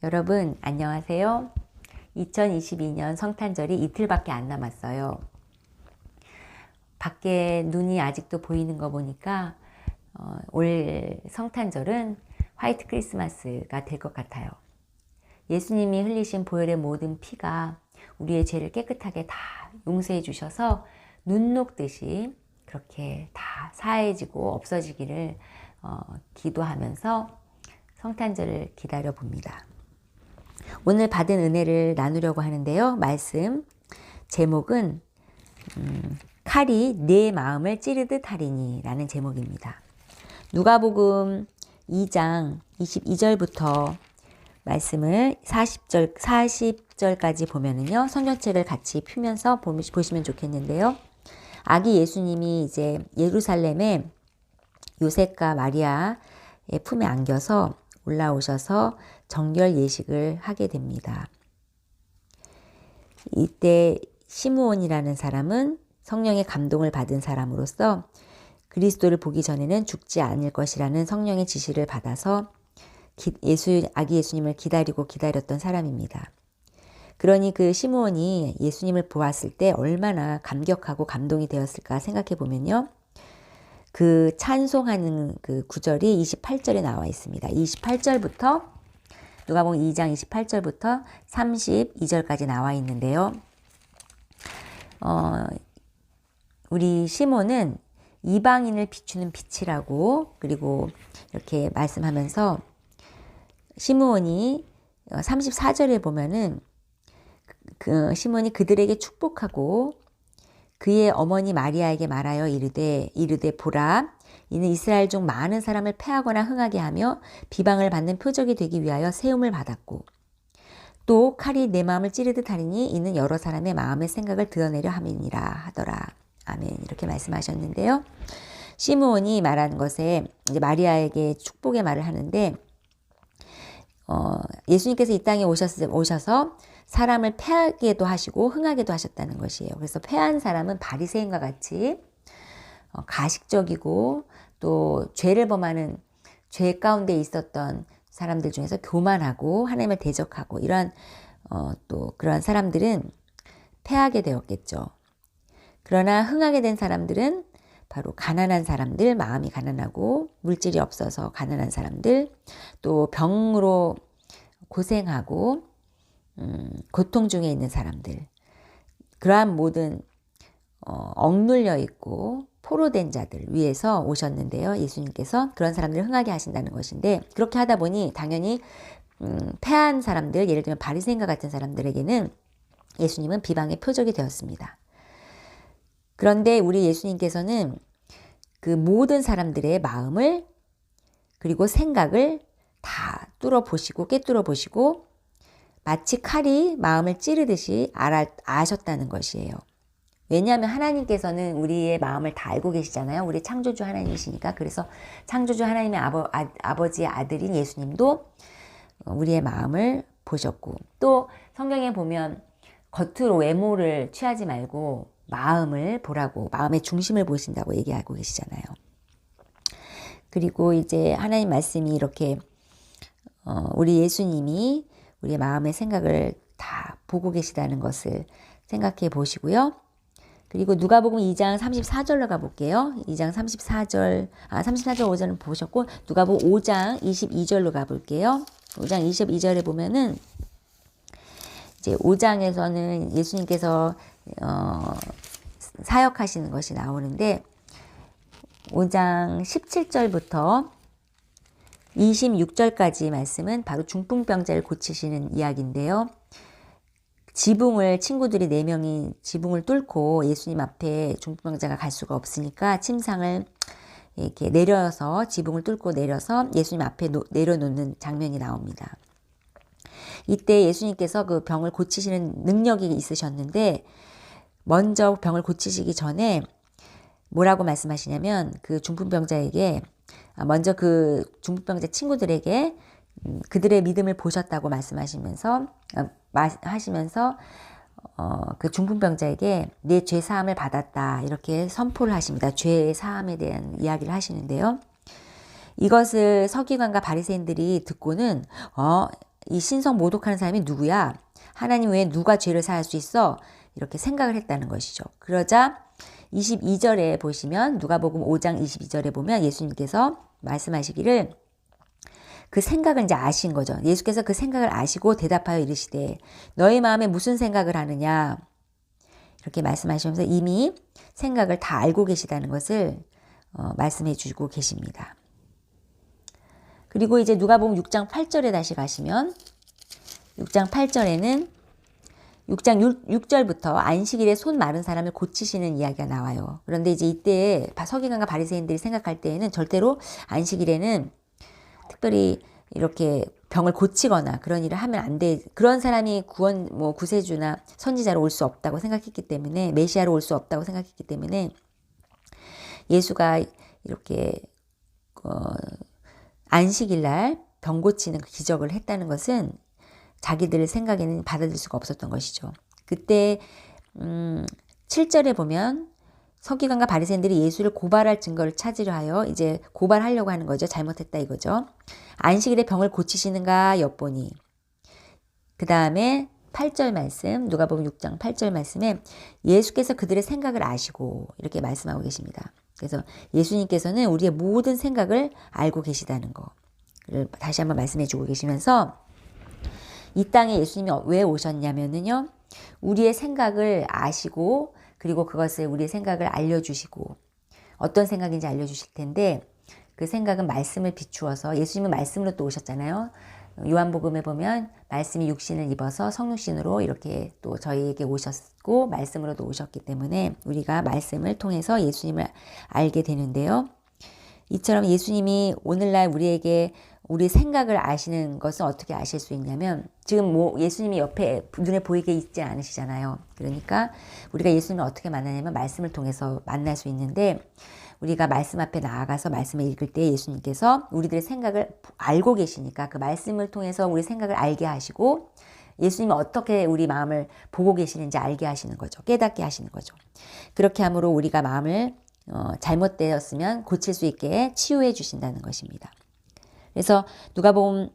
여러분 안녕하세요. 2022년 성탄절이 이틀밖에 안 남았어요. 밖에 눈이 아직도 보이는 거 보니까 올 성탄절은 화이트 크리스마스가 될 것 같아요. 예수님이 흘리신 보혈의 모든 피가 우리의 죄를 깨끗하게 다 용서해 주셔서 눈 녹듯이 그렇게 다 사해지고 없어지기를 기도하면서 성탄절을 기다려 봅니다. 오늘 받은 은혜를 나누려고 하는데요. 말씀 제목은 칼이 내 마음을 찌르듯 하리니 라는 제목입니다. 누가복음 2장 22절부터 말씀을 40절까지 보면은요. 성경책을 같이 펴면서 보시면 좋겠는데요. 아기 예수님이 이제 예루살렘에 요셉과 마리아의 품에 안겨서 올라오셔서 정결 예식을 하게 됩니다. 이때 시므온이라는 사람은 성령의 감동을 받은 사람으로서 그리스도를 보기 전에는 죽지 않을 것이라는 성령의 지시를 받아서 아기 예수님을 기다렸던 사람입니다. 그러니 그 시므온이 예수님을 보았을 때 얼마나 감격하고 감동이 되었을까 생각해 보면요. 그 찬송하는 그 구절이 28절에 나와 있습니다. 28절부터 누가복음 2장 28절부터 32절까지 나와 있는데요. 우리 시몬은 이방인을 비추는 빛이라고 그리고 이렇게 말씀하면서 시므온이 34절에 보면은 그 시몬이 그들에게 축복하고 그의 어머니 마리아에게 말하여 이르되 보라 이는 이스라엘 중 많은 사람을 패하거나 흥하게 하며 비방을 받는 표적이 되기 위하여 세움을 받았고 또 칼이 내 마음을 찌르듯 하리니 이는 여러 사람의 마음의 생각을 드러내려 함이니라 하더라. 아멘. 이렇게 말씀하셨는데요. 시므온이 말하는 것에 이제 마리아에게 축복의 말을 하는데 예수님께서 이 땅에 오셔서 사람을 패하게도 하시고 흥하게도 하셨다는 것이에요. 그래서 패한 사람은 바리새인과 같이 가식적이고 또 죄를 범하는 죄 가운데 있었던 사람들 중에서 교만하고 하나님을 대적하고 이러한 또 그러한 사람들은 패하게 되었겠죠. 그러나 흥하게 된 사람들은 바로 가난한 사람들, 마음이 가난하고 물질이 없어서 가난한 사람들, 또 병으로 고생하고 고통 중에 있는 사람들, 그러한 모든 억눌려 있고 포로된 자들 위해서 오셨는데요. 예수님께서 그런 사람들을 흥하게 하신다는 것인데 그렇게 하다 보니 당연히 패한 사람들, 예를 들면 바리새인과 같은 사람들에게는 예수님은 비방의 표적이 되었습니다. 그런데 우리 예수님께서는 그 모든 사람들의 마음을 그리고 생각을 다 꿰뚫어 보시고 마치 칼이 마음을 찌르듯이 아셨다는 것이에요. 왜냐하면 하나님께서는 우리의 마음을 다 알고 계시잖아요. 우리 창조주 하나님이시니까. 그래서 창조주 하나님의 아버지의 아들인 예수님도 우리의 마음을 보셨고 또 성경에 보면 겉으로 외모를 취하지 말고 마음을 보라고 마음의 중심을 보신다고 얘기하고 계시잖아요. 그리고 이제 하나님 말씀이 이렇게 우리 예수님이 우리의 마음의 생각을 다 보고 계시다는 것을 생각해 보시고요. 그리고 누가복음 2장 34절로 가볼게요. 2장 34절 5절은 보셨고 누가복음 5장 22절로 가볼게요. 5장 22절에 보면은 이제 5장에서는 예수님께서 사역하시는 것이 나오는데 5장 17절부터 26절까지 말씀은 바로 중풍병자를 고치시는 이야기인데요. 친구들이 4명이 지붕을 뚫고 예수님 앞에 중풍병자가 갈 수가 없으니까 침상을 이렇게 지붕을 뚫고 내려서 예수님 앞에 내려놓는 장면이 나옵니다. 이때 예수님께서 그 병을 고치시는 능력이 있으셨는데 먼저 병을 고치시기 전에 뭐라고 말씀하시냐면 그 중풍병자에게 먼저 그 중풍병자 친구들에게 그들의 믿음을 보셨다고 말씀하시면서 그 중풍병자에게 내 죄 사함을 받았다 이렇게 선포를 하십니다. 죄 사함에 대한 이야기를 하시는데요. 이것을 서기관과 바리새인들이 듣고는 이 신성 모독하는 사람이 누구야? 하나님 외에 누가 죄를 사할 수 있어? 이렇게 생각을 했다는 것이죠. 그러자 22절에 보시면 누가복음 5장 22절에 보면 예수님께서 말씀하시기를 그 생각을 이제 아신 거죠. 예수께서 그 생각을 아시고 대답하여 이르시되 너희 마음에 무슨 생각을 하느냐? 이렇게 말씀하시면서 이미 생각을 다 알고 계시다는 것을 말씀해 주고 계십니다. 그리고 이제 누가복음 6장 8절에 다시 가시면 6장 8절에는 6장 6절부터 안식일에 손 마른 사람을 고치시는 이야기가 나와요. 그런데 이제 이때 서기관과 바리새인들이 생각할 때에는 절대로 안식일에는 특별히 이렇게 병을 고치거나 그런 일을 하면 안 돼. 그런 사람이 구세주나 선지자로 올 수 없다고 생각했기 때문에, 메시아로 올 수 없다고 생각했기 때문에 예수가 이렇게 안식일 날 병 고치는 기적을 했다는 것은 자기들 생각에는 받아들일 수가 없었던 것이죠. 그때 7절에 보면 서기관과 바리새인들이 예수를 고발할 증거를 찾으려 하여 이제 고발하려고 하는 거죠. 잘못했다 이거죠. 안식일에 병을 고치시는가 엿보니. 그 다음에 8절 말씀, 누가복음 6장 8절 말씀에 예수께서 그들의 생각을 아시고 이렇게 말씀하고 계십니다. 그래서 예수님께서는 우리의 모든 생각을 알고 계시다는 거를 다시 한번 말씀해 주고 계시면서 이 땅에 예수님이 왜 오셨냐면요. 우리의 생각을 아시고 그리고 그것을 우리의 생각을 알려주시고 어떤 생각인지 알려주실 텐데 그 생각은 말씀을 비추어서 예수님은 말씀으로 또 오셨잖아요. 요한복음에 보면 말씀이 육신을 입어서 성육신으로 이렇게 또 저희에게 오셨고 말씀으로도 오셨기 때문에 우리가 말씀을 통해서 예수님을 알게 되는데요. 이처럼 예수님이 오늘날 우리에게 우리 생각을 아시는 것은 어떻게 아실 수 있냐면 지금 예수님이 옆에 눈에 보이게 있지 않으시잖아요. 그러니까 우리가 예수님을 어떻게 만나냐면 말씀을 통해서 만날 수 있는데 우리가 말씀 앞에 나아가서 말씀을 읽을 때 예수님께서 우리들의 생각을 알고 계시니까 그 말씀을 통해서 우리 생각을 알게 하시고 예수님은 어떻게 우리 마음을 보고 계시는지 알게 하시는 거죠. 깨닫게 하시는 거죠. 그렇게 함으로 우리가 마음을 잘못되었으면 고칠 수 있게 치유해 주신다는 것입니다. 그래서 누가복음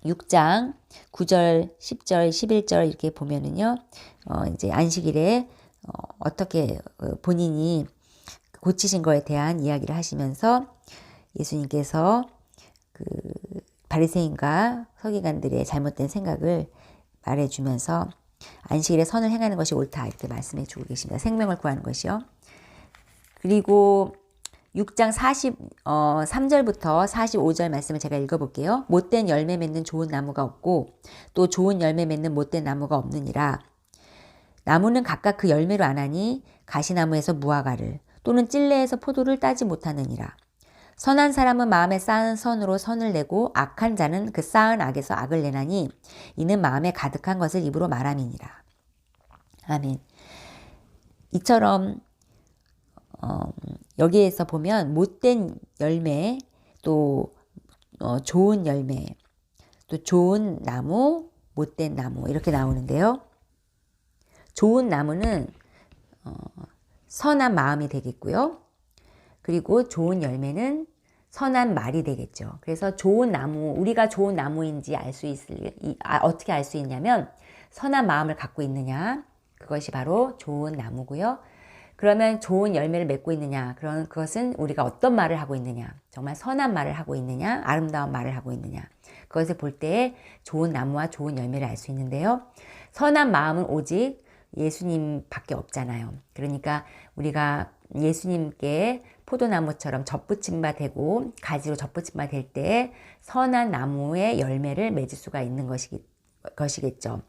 6장 9절, 10절, 11절 이렇게 보면은요, 이제 안식일에 어떻게 본인이 고치신 거에 대한 이야기를 하시면서 예수님께서 그 바리새인과 서기관들의 잘못된 생각을 말해주면서 안식일에 선을 행하는 것이 옳다 이렇게 말씀해 주고 계십니다. 생명을 구하는 것이요. 그리고 6장 43절부터 45절 말씀을 제가 읽어볼게요. 못된 열매 맺는 좋은 나무가 없고 또 좋은 열매 맺는 못된 나무가 없느니라. 나무는 각각 그 열매로 아나니 가시나무에서 무화과를 또는 찔레에서 포도를 따지 못하느니라. 선한 사람은 마음에 쌓은 선으로 선을 내고 악한 자는 그 쌓은 악에서 악을 내나니 이는 마음에 가득한 것을 입으로 말함이니라. 아멘. 이처럼 여기에서 보면 못된 열매, 또 좋은 열매, 또 좋은 나무, 못된 나무 이렇게 나오는데요. 좋은 나무는 선한 마음이 되겠고요. 그리고 좋은 열매는 선한 말이 되겠죠. 그래서 좋은 나무, 우리가 좋은 나무인지 어떻게 알 수 있냐면 선한 마음을 갖고 있느냐, 그것이 바로 좋은 나무고요. 그러면 좋은 열매를 맺고 있느냐, 그것은 우리가 어떤 말을 하고 있느냐, 정말 선한 말을 하고 있느냐, 아름다운 말을 하고 있느냐, 그것을 볼 때 좋은 나무와 좋은 열매를 알 수 있는데요. 선한 마음은 오직 예수님밖에 없잖아요. 그러니까 우리가 예수님께 포도나무처럼 접붙임 바 되고 가지로 접붙임 바 될 때 선한 나무의 열매를 맺을 수가 있는 것이겠죠.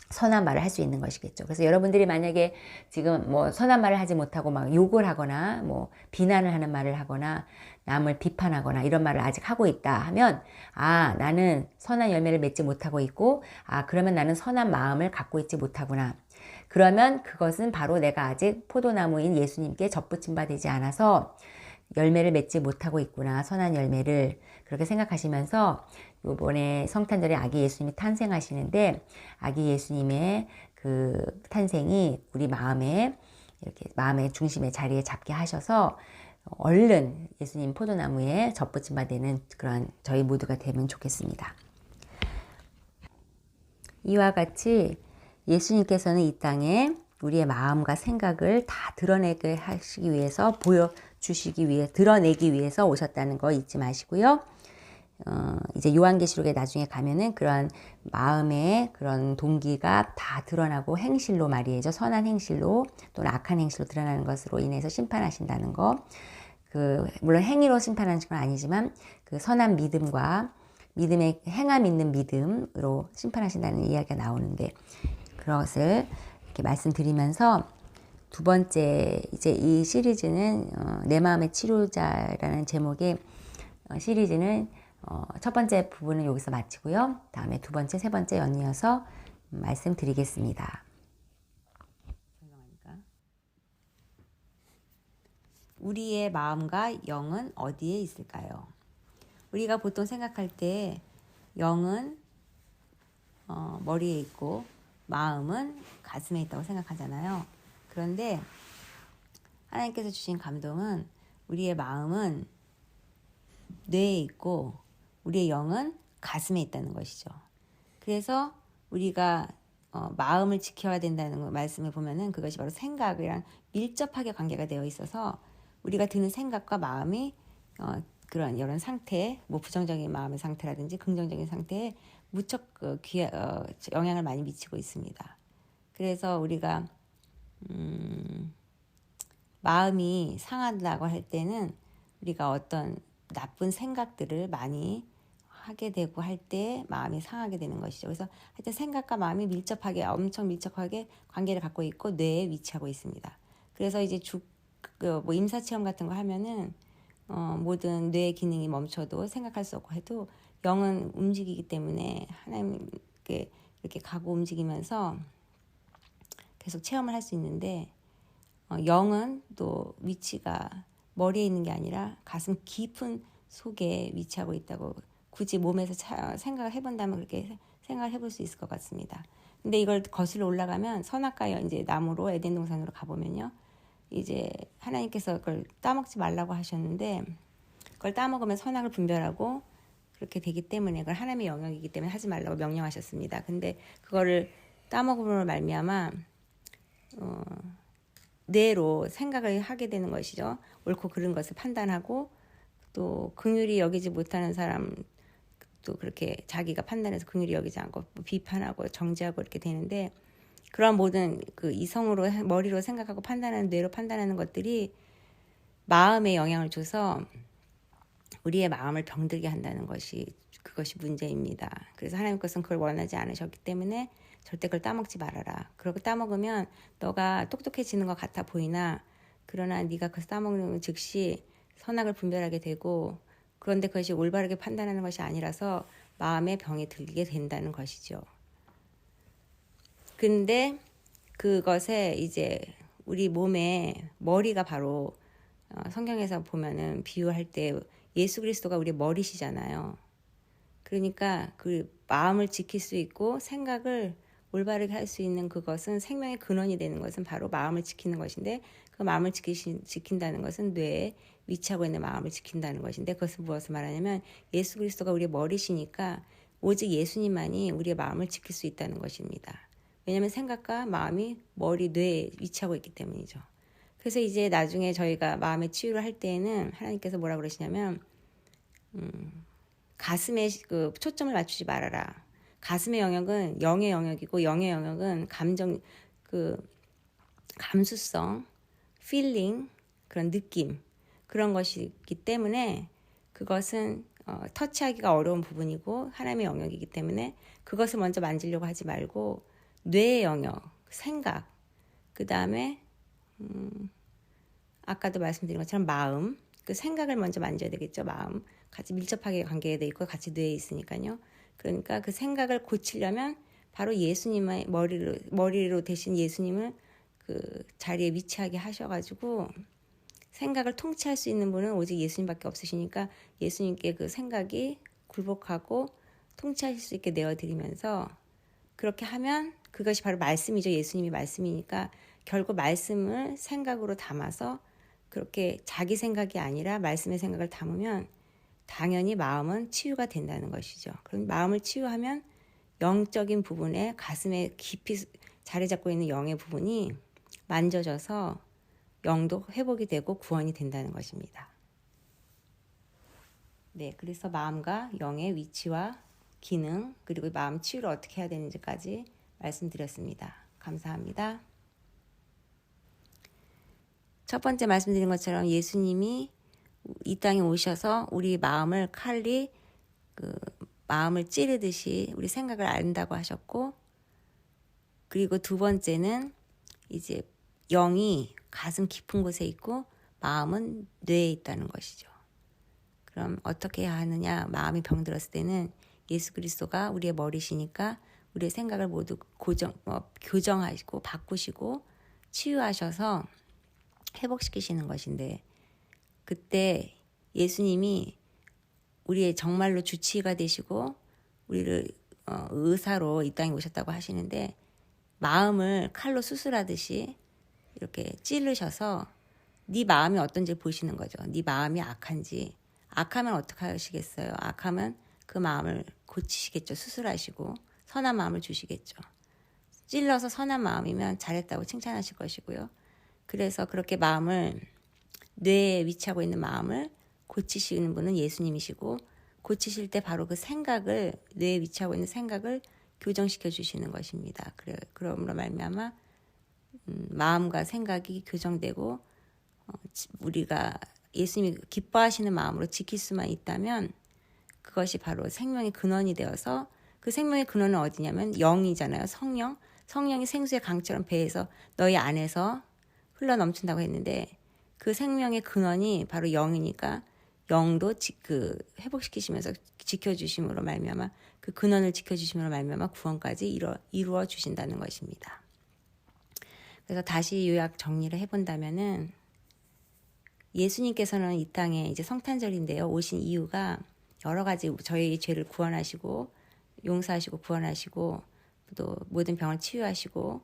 선한 말을 할 수 있는 것이겠죠. 그래서 여러분들이 만약에 지금 선한 말을 하지 못하고 막 욕을 하거나 비난을 하는 말을 하거나 남을 비판하거나 이런 말을 아직 하고 있다 하면 나는 선한 열매를 맺지 못하고 있고 그러면 나는 선한 마음을 갖고 있지 못하구나. 그러면 그것은 바로 내가 아직 포도나무인 예수님께 접붙임 바 되지 않아서 열매를 맺지 못하고 있구나. 선한 열매를. 그렇게 생각하시면서 이번에 성탄절에 아기 예수님이 탄생하시는데 아기 예수님의 그 탄생이 우리 마음의 중심의 자리에 잡게 하셔서 얼른 예수님 포도나무에 접붙임 바 되는 그런 저희 모두가 되면 좋겠습니다. 이와 같이 예수님께서는 이 땅에 우리의 마음과 생각을 다 드러내게 하시기 위해서 드러내기 위해서 오셨다는 거 잊지 마시고요. 이제 요한계시록에 나중에 가면은 그런 마음의 그런 동기가 다 드러나고 행실로 말이죠. 선한 행실로 또는 악한 행실로 드러나는 것으로 인해서 심판하신다는 거. 물론 행위로 심판하는 건 아니지만 그 선한 믿음과 믿음의 행함 있는 믿음으로 심판하신다는 이야기가 나오는데 그것을 이렇게 말씀드리면서 두 번째 이제 이 시리즈는 내 마음의 치료자라는 제목의 시리즈는 첫 번째 부분은 여기서 마치고요. 다음에 두 번째, 세 번째 연이어서 말씀드리겠습니다. 우리의 마음과 영은 어디에 있을까요? 우리가 보통 생각할 때 영은 머리에 있고 마음은 가슴에 있다고 생각하잖아요. 그런데 하나님께서 주신 감동은 우리의 마음은 뇌에 있고 우리의 영은 가슴에 있다는 것이죠. 그래서 우리가 마음을 지켜야 된다는 말씀을 보면은 그것이 바로 생각이랑 밀접하게 관계가 되어 있어서 우리가 드는 생각과 마음이 그런 이런 상태, 뭐 부정적인 마음의 상태라든지 긍정적인 상태에 무척 영향을 많이 미치고 있습니다. 그래서 우리가 마음이 상한다고 할 때는 우리가 어떤 나쁜 생각들을 많이 하게 되고 할 때 마음이 상하게 되는 것이죠. 그래서 하여튼 생각과 마음이 엄청 밀접하게 관계를 갖고 있고 뇌에 위치하고 있습니다. 그래서 이제 뭐 임사체험 같은 거 하면은 모든 뇌의 기능이 멈춰도 생각할 수 없고 해도 영은 움직이기 때문에 하나님께 이렇게 가고 움직이면서 계속 체험을 할 수 있는데 영은 또 위치가 머리에 있는 게 아니라 가슴 깊은 속에 위치하고 있다고 굳이 몸에서 생각을 해본다면 그렇게 생각을 해볼 수 있을 것 같습니다. 근데 이걸 거슬러 올라가면 선악과 이제 나무로 에덴 동산으로 가보면요. 이제 하나님께서 그걸 따먹지 말라고 하셨는데 그걸 따먹으면 선악을 분별하고 그렇게 되기 때문에 그걸 하나님의 영역이기 때문에 하지 말라고 명령하셨습니다. 근데 그거를 따먹음으로 말미암아 뇌로 생각을 하게 되는 것이죠. 옳고 그른 것을 판단하고 또 긍휼히 여기지 못하는 사람 또 그렇게 자기가 판단해서 긍휼히 여기지 않고 비판하고 정죄하고 이렇게 되는데 그런 모든 그 이성으로 머리로 생각하고 판단하는 뇌로 판단하는 것들이 마음에 영향을 줘서 우리의 마음을 병들게 한다는 그것이 문제입니다. 그래서 하나님께서는 그걸 원하지 않으셨기 때문에 절대 그걸 따먹지 말아라. 그러고 따먹으면 너가 똑똑해지는 것 같아 보이나 그러나 네가 그것을 따먹는 즉시 선악을 분별하게 되고 그런데 그것이 올바르게 판단하는 것이 아니라서 마음의 병에 들게 된다는 것이죠. 근데 그것에 이제 우리 몸에 머리가 바로 성경에서 보면은 비유할 때 예수 그리스도가 우리 머리시잖아요. 그러니까 그 마음을 지킬 수 있고 생각을 올바르게 할 수 있는 그것은 생명의 근원이 되는 것은 바로 마음을 지키는 것인데 그 마음을 지킨다는 것은 뇌에 위치하고 있는 마음을 지킨다는 것인데 그것은 무엇을 말하냐면 예수 그리스도가 우리의 머리시니까 오직 예수님만이 우리의 마음을 지킬 수 있다는 것입니다. 왜냐하면 생각과 마음이 머리, 뇌에 위치하고 있기 때문이죠. 그래서 이제 나중에 저희가 마음의 치유를 할 때에는 하나님께서 뭐라 그러시냐면 가슴에 그 초점을 맞추지 말아라. 가슴의 영역은 영의 영역이고 영의 영역은 감수성, feeling, 그런 느낌 그런 것이기 때문에 그것은 터치하기가 어려운 부분이고 하나님의 영역이기 때문에 그것을 먼저 만지려고 하지 말고 뇌의 영역, 생각, 그 다음에 아까도 말씀드린 것처럼 마음, 그 생각을 먼저 만져야 되겠죠. 마음 같이 밀접하게 관계돼 있고 같이 뇌에 있으니까요. 그러니까 그 생각을 고치려면 바로 예수님의 머리로 대신 예수님을 그 자리에 위치하게 하셔가지고 생각을 통치할 수 있는 분은 오직 예수님밖에 없으시니까 예수님께 그 생각이 굴복하고 통치하실 수 있게 내어드리면서 그렇게 하면 그것이 바로 말씀이죠. 예수님이 말씀이니까 결국 말씀을 생각으로 담아서 그렇게 자기 생각이 아니라 말씀의 생각을 담으면 당연히 마음은 치유가 된다는 것이죠. 그럼 마음을 치유하면 영적인 부분에 가슴에 깊이 자리 잡고 있는 영의 부분이 만져져서 영도 회복이 되고 구원이 된다는 것입니다. 네, 그래서 마음과 영의 위치와 기능 그리고 마음 치유를 어떻게 해야 되는지까지 말씀드렸습니다. 감사합니다. 첫 번째 말씀드린 것처럼 예수님이 이 땅에 오셔서 우리 마음을 칼이 마음을 찌르듯이 우리 생각을 안다고 하셨고, 그리고 두 번째는 이제 영이 가슴 깊은 곳에 있고 마음은 뇌에 있다는 것이죠. 그럼 어떻게 해야 하느냐? 마음이 병들었을 때는 예수 그리스도가 우리의 머리시니까 우리의 생각을 모두 교정하시고 바꾸시고 치유하셔서 회복시키시는 것인데, 그때 예수님이 우리의 정말로 주치의가 되시고 우리를 의사로 이 땅에 오셨다고 하시는데, 마음을 칼로 수술하듯이 이렇게 찌르셔서 네 마음이 어떤지 보시는 거죠. 네 마음이 악한지. 악하면 어떻게 하시겠어요? 악하면 그 마음을 고치시겠죠. 수술하시고 선한 마음을 주시겠죠. 찔러서 선한 마음이면 잘했다고 칭찬하실 것이고요. 그래서 그렇게 마음을, 뇌에 위치하고 있는 마음을 고치시는 분은 예수님이시고, 고치실 때 바로 그 생각을, 뇌에 위치하고 있는 생각을 교정시켜 주시는 것입니다. 그러므로 말미암아 마음과 생각이 교정되고 우리가 예수님이 기뻐하시는 마음으로 지킬 수만 있다면 그것이 바로 생명의 근원이 되어서, 그 생명의 근원은 어디냐면 영이잖아요. 성령이 생수의 강처럼 배에서 너희 안에서 흘러 넘친다고 했는데, 그 생명의 근원이 바로 영이니까 영도 회복시키시면서 지켜주심으로 말미암아, 그 근원을 지켜주심으로 말미암아 구원까지 이루어 주신다는 것입니다. 그래서 다시 요약 정리를 해본다면은, 예수님께서는 이 땅에 이제 성탄절인데요, 오신 이유가 여러 가지 저희 죄를 구원하시고 용서하시고 구원하시고 또 모든 병을 치유하시고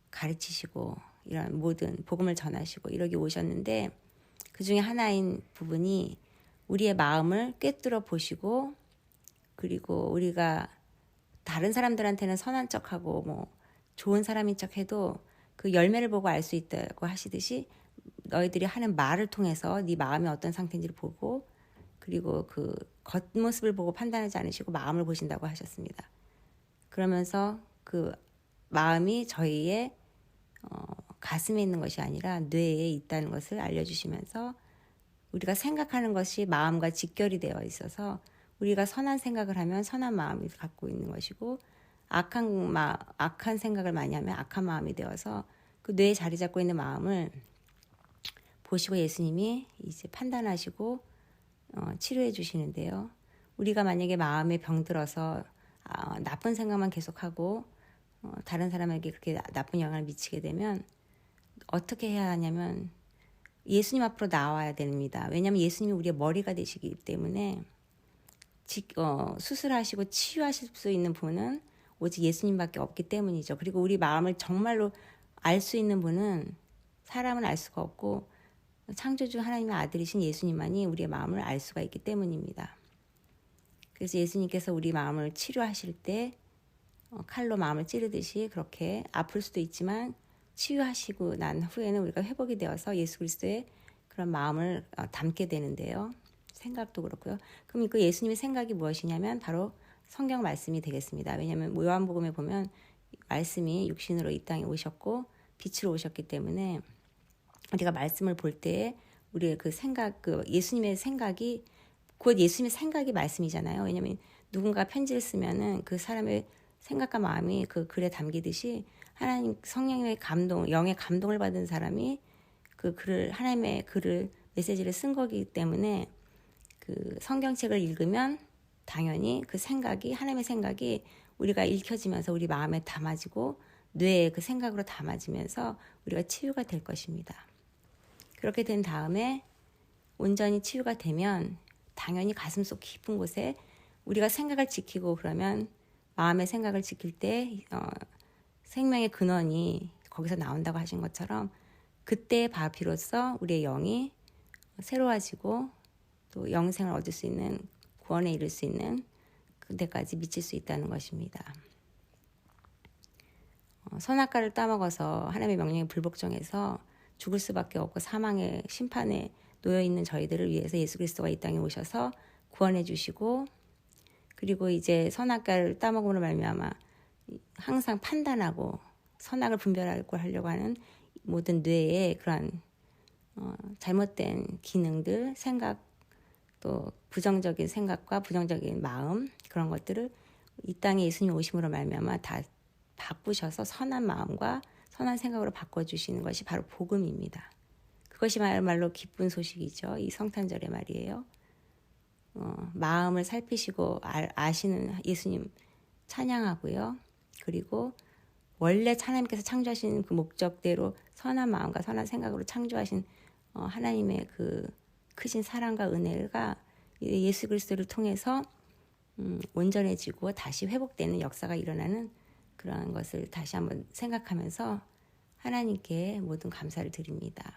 가르치시고 이런 모든 복음을 전하시고 이러기 오셨는데, 그 중에 하나인 부분이 우리의 마음을 꿰뚫어 보시고, 그리고 우리가 다른 사람들한테는 선한 척하고 좋은 사람인 척해도 그 열매를 보고 알 수 있다고 하시듯이, 너희들이 하는 말을 통해서 네 마음이 어떤 상태인지를 보고, 그리고 그 겉모습을 보고 판단하지 않으시고 마음을 보신다고 하셨습니다. 그러면서 그 마음이 저희의 가슴에 있는 것이 아니라 뇌에 있다는 것을 알려주시면서, 우리가 생각하는 것이 마음과 직결이 되어 있어서 우리가 선한 생각을 하면 선한 마음을 갖고 있는 것이고, 악한 생각을 많이 하면 악한 마음이 되어서 그 뇌에 자리 잡고 있는 마음을 보시고 예수님이 이제 판단하시고 치료해 주시는데요. 우리가 만약에 마음에 병들어서 나쁜 생각만 계속하고 다른 사람에게 그렇게 나쁜 영향을 미치게 되면 어떻게 해야 하냐면 예수님 앞으로 나와야 됩니다. 왜냐하면 예수님이 우리의 머리가 되시기 때문에 수술하시고 치유하실 수 있는 분은 오직 예수님밖에 없기 때문이죠. 그리고 우리 마음을 정말로 알 수 있는 분은 사람은 알 수가 없고 창조주 하나님의 아들이신 예수님만이 우리의 마음을 알 수가 있기 때문입니다. 그래서 예수님께서 우리 마음을 치료하실 때 칼로 마음을 찌르듯이 그렇게 아플 수도 있지만 치유하시고 난 후에는 우리가 회복이 되어서 예수 그리스도의 그런 마음을 담게 되는데요. 생각도 그렇고요. 그럼 그 예수님의 생각이 무엇이냐면 바로 성경 말씀이 되겠습니다. 왜냐하면 요한복음에 보면 말씀이 육신으로 이 땅에 오셨고 빛으로 오셨기 때문에 우리가 말씀을 볼 때에 우리의 그 생각, 예수님의 생각이 곧 예수님의 생각이 말씀이잖아요. 왜냐하면 누군가 편지를 쓰면은 그 사람의 생각과 마음이 그 글에 담기듯이 하나님 성령의 감동, 영의 감동을 받은 사람이 그 글을, 하나님의 글을, 메시지를 쓴 거기 때문에 그 성경책을 읽으면 당연히 그 생각이, 하나님의 생각이 우리가 읽혀지면서 우리 마음에 담아지고 뇌에 그 생각으로 담아지면서 우리가 치유가 될 것입니다. 그렇게 된 다음에 온전히 치유가 되면 당연히 가슴속 깊은 곳에 우리가 생각을 지키고, 그러면 마음의 생각을 지킬 때 생명의 근원이 거기서 나온다고 하신 것처럼 그때 비로소 우리의 영이 새로워지고 또 영생을 얻을 수 있는, 구원에 이를 수 있는 그때까지 미칠 수 있다는 것입니다. 선악과를 따먹어서 하나님의 명령에 불복종해서 죽을 수밖에 없고 사망의 심판에 놓여 있는 저희들을 위해서 예수 그리스도가 이 땅에 오셔서 구원해 주시고, 그리고 이제 선악과를 따먹음으로 말미암아 항상 판단하고 선악을 분별하고 하려고 하는 모든 뇌의 그런 잘못된 기능들, 생각, 또 부정적인 생각과 부정적인 마음, 그런 것들을 이 땅에 예수님 오심으로 말미암아 다 바꾸셔서 선한 마음과 선한 생각으로 바꿔주시는 것이 바로 복음입니다. 그것이 말로 기쁜 소식이죠. 이 성탄절의 말이에요. 마음을 살피시고 아시는 예수님 찬양하고요. 그리고 원래 하나님께서 창조하신 그 목적대로 선한 마음과 선한 생각으로 창조하신 하나님의 그 크신 사랑과 은혜가 예수 그리스도를 통해서 온전해지고 다시 회복되는 역사가 일어나는 그런 것을 다시 한번 생각하면서 하나님께 모든 감사를 드립니다.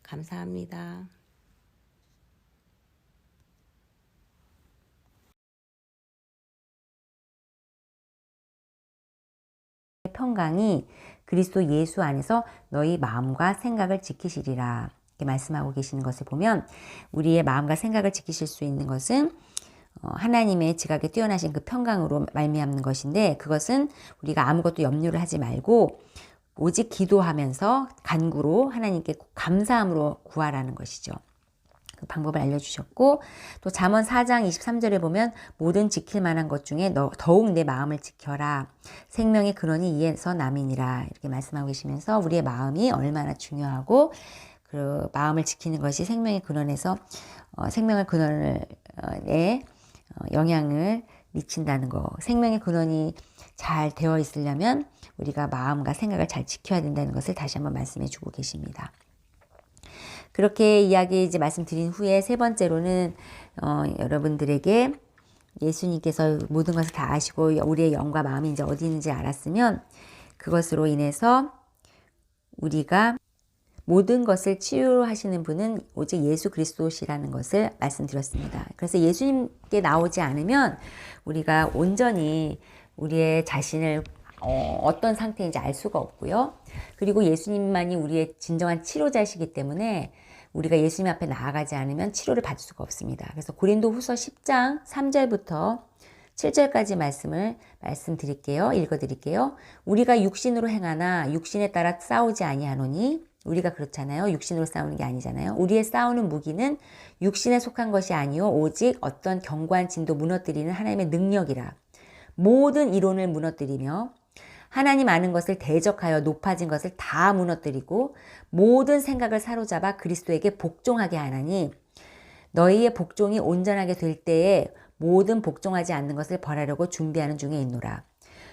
감사합니다. 평강이 그리스도 예수 안에서 너희 마음과 생각을 지키시리라. 이렇게 말씀하고 계시는 것을 보면 우리의 마음과 생각을 지키실 수 있는 것은 하나님의 지각에 뛰어나신 그 평강으로 말미암는 것인데, 그것은 우리가 아무것도 염려를 하지 말고 오직 기도하면서 간구로 하나님께 감사함으로 구하라는 것이죠. 그 방법을 알려주셨고, 또 잠언 4장 23절에 보면 모든 지킬 만한 것 중에 더욱 내 마음을 지켜라. 생명의 근원이 이에서 남이니라. 이렇게 말씀하고 계시면서 우리의 마음이 얼마나 중요하고 그 마음을 지키는 것이 생명의 근원에서 생명의 근원에 영향을 미친다는 거. 생명의 근원이 잘 되어 있으려면 우리가 마음과 생각을 잘 지켜야 된다는 것을 다시 한번 말씀해 주고 계십니다. 그렇게 이야기 이제 말씀드린 후에 세 번째로는 여러분들에게 예수님께서 모든 것을 다 아시고 우리의 영과 마음이 이제 어디 있는지 알았으면 그것으로 인해서 우리가 모든 것을 치유하시는 분은 오직 예수 그리스도시라는 것을 말씀드렸습니다. 그래서 예수님께 나오지 않으면 우리가 온전히 우리의 자신을 어떤 상태인지 알 수가 없고요. 그리고 예수님만이 우리의 진정한 치료자이시기 때문에 우리가 예수님 앞에 나아가지 않으면 치료를 받을 수가 없습니다. 그래서 고린도 후서 10장 3절부터 7절까지 말씀드릴게요. 읽어드릴게요. 우리가 육신으로 행하나 육신에 따라 싸우지 아니하노니, 우리가 그렇잖아요. 육신으로 싸우는 게 아니잖아요. 우리의 싸우는 무기는 육신에 속한 것이 아니요 오직 어떤 견고한 진도 무너뜨리는 하나님의 능력이라. 모든 이론을 무너뜨리며 하나님 아는 것을 대적하여 높아진 것을 다 무너뜨리고 모든 생각을 사로잡아 그리스도에게 복종하게 하나니, 너희의 복종이 온전하게 될 때에 모든 복종하지 않는 것을 벌하려고 준비하는 중에 있노라.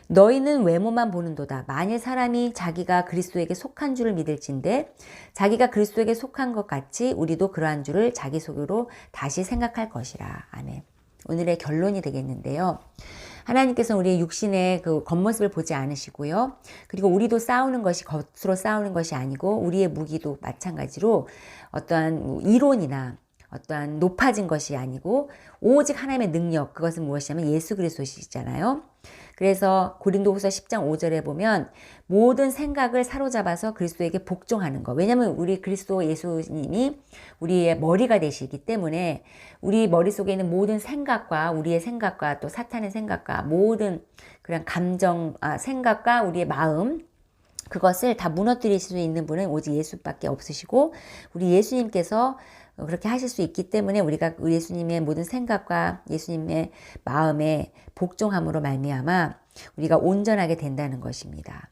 너희는 외모만 보는도다. 만일 사람이 자기가 그리스도에게 속한 줄을 믿을진데 자기가 그리스도에게 속한 것 같이 우리도 그러한 줄을 자기 속으로 다시 생각할 것이라. 아멘. 오늘의 결론이 되겠는데요. 하나님께서는 우리의 육신의 그 겉모습을 보지 않으시고요. 그리고 우리도 싸우는 것이 겉으로 싸우는 것이 아니고 우리의 무기도 마찬가지로 어떠한 이론이나 어떠한 높아진 것이 아니고 오직 하나님의 능력, 그것은 무엇이냐면 예수 그리스도시잖아요. 그래서 고린도후서 10장 5절에 보면 모든 생각을 사로잡아서 그리스도에게 복종하는 것. 왜냐하면 우리 그리스도 예수님이 우리의 머리가 되시기 때문에 우리 머릿속에 있는 모든 생각과 우리의 생각과 또 사탄의 생각과 모든 그런 감정, 생각과 우리의 마음, 그것을 다 무너뜨릴 수 있는 분은 오직 예수밖에 없으시고 우리 예수님께서 그렇게 하실 수 있기 때문에 우리가 예수님의 모든 생각과 예수님의 마음에 복종함으로 말미암아 우리가 온전하게 된다는 것입니다.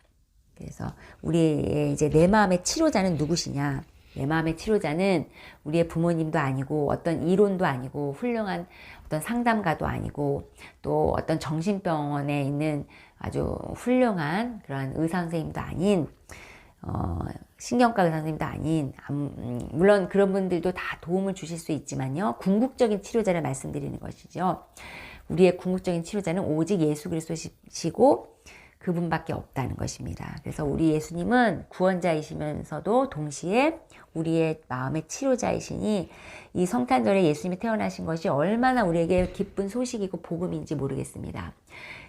그래서 우리의 이제 내 마음의 치료자는 누구시냐? 내 마음의 치료자는 우리의 부모님도 아니고 어떤 이론도 아니고 훌륭한 어떤 상담가도 아니고 또 어떤 정신병원에 있는 아주 훌륭한 그런 의사 선생님도 아닌 신경과 의사 선생님도 아닌 물론 그런 분들도 다 도움을 주실 수 있지만요. 궁극적인 치료자를 말씀드리는 것이죠. 우리의 궁극적인 치료자는 오직 예수 그리스도시고 그분밖에 없다는 것입니다. 그래서 우리 예수님은 구원자이시면서도 동시에 우리의 마음의 치료자이시니 이 성탄절에 예수님이 태어나신 것이 얼마나 우리에게 기쁜 소식이고 복음인지 모르겠습니다.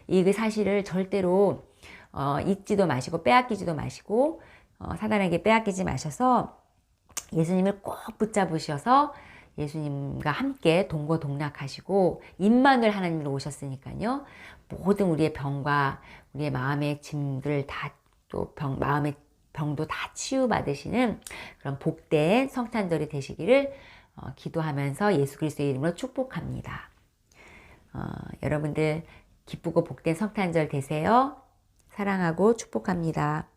이 사실을 절대로 잊지도 마시고 빼앗기지도 마시고 사단에게 빼앗기지 마셔서 예수님을 꼭 붙잡으셔서 예수님과 함께 동고동락하시고 임마누엘 하나님으로 오셨으니까요. 모든 우리의 병과 우리의 마음의 짐들을 다 또 마음의 병도 다 치유받으시는 그런 복된 성탄절이 되시기를 기도하면서 예수 그리스도의 이름으로 축복합니다. 여러분들 기쁘고 복된 성탄절 되세요. 사랑하고 축복합니다.